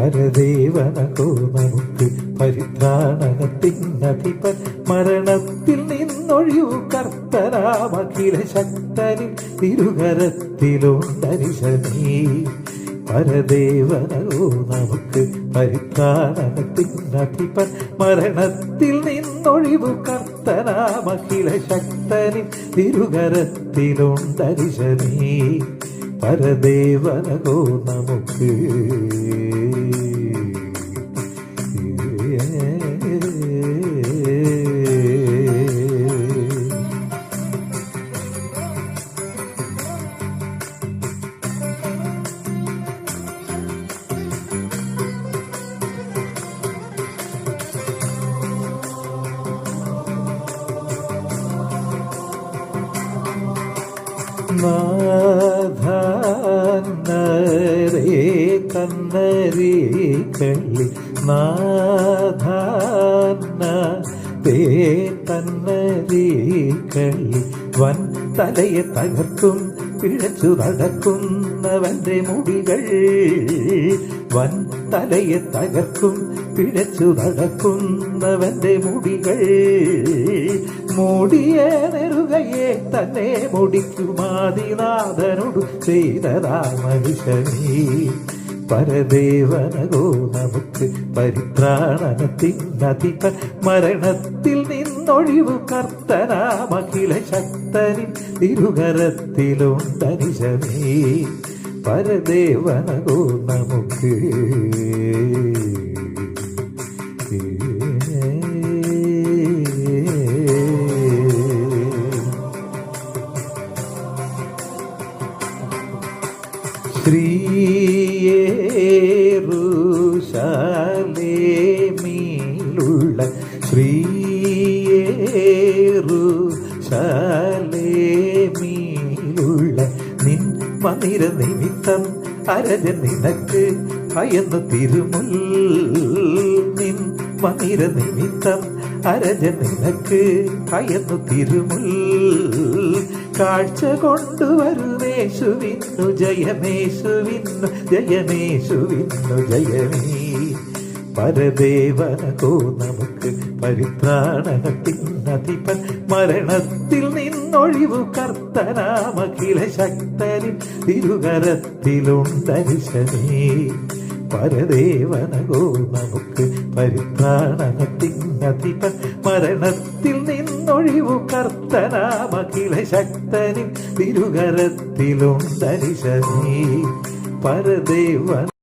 പരദേവനകോ നമുക്ക് പരിത്രാണനത്തിനധിപൻ മരണത്തിൽ നിന്നൊഴിവു കർത്തനാമഖില ശക്തനിൽ തിരുകരത്തിലുണ്ടരിശനീ പരദേവനകോ നമുക്ക് പരിത്രാണനത്തിനധിപൻ മരണത്തിൽ നിന്നൊഴിവു കർത്തനാമഖില ശക്തനിൽ തിരുകരത്തിലുണ്ടരിശനീ പരദേവനകോ നമുക്ക് നാഥാനരേ കന്നരേ കള്ളി നാഥാനരേ കന്നരേ കള്ളി വൻ തലയെ തകർക്കും പിഴച്ചു നടക്കുന്നവന്റെ മുടികൾ വൻ തലയെ തകർക്കും പിഴച്ചു നടക്കുന്നവന്റെ മുടികൾ മൂടിയ നെറുകയെ തന്നെ മുടിക്കുമാതിനാഥനോട് ചെയ്തതാ മനുഷ്യനീ പരദേവനകോ നമുക്ക് പരിത്രാണനത്തിനധിപൻ മരണത്തിൽ നിന്നൊഴിവു കർത്തനാമഖില ശക്തനിൽ തിരുകരത്തിലുണ്ടരിശനീ പരദേവനകോ നമുക്ക് ശ്രീയേറുശലേമിലുള്ള ശ്രീയേറുശലേമിലുള്ള നിൻ മന്ദിര നിമിത്തം അരജൻ നിനക്ക് ഭയന്നു തിരുമുൽ നിൻ മന്ദിര നിമിത്തം അരജൻ നിനക്ക് ഭയന്നു തിരുമുൽ കാഴ്ച കൊണ്ടുവരുമേശുവിന്നു ജയമേശുവിന്നു ജയമേശുവിന്നു ജയമേ പരദേവനകോ നമുക്ക് പരിത്രാണനത്തിനധിപൻ മരണത്തിൽ നിന്നൊഴിവു കർത്തനാമഖില ശക്തനിൽ തിരുകരത്തിലുണ്ടരിശനീ പരദേവനകോ നമുക്ക് പരിത്രാണനത്തിനധിപൻ മരണത്തിൽ നിന്നൊഴിവു കർത്തനാമഖില ശക്തനിൽ തിരുകരത്തിലുണ്ടരിശനീ പരദേവൻ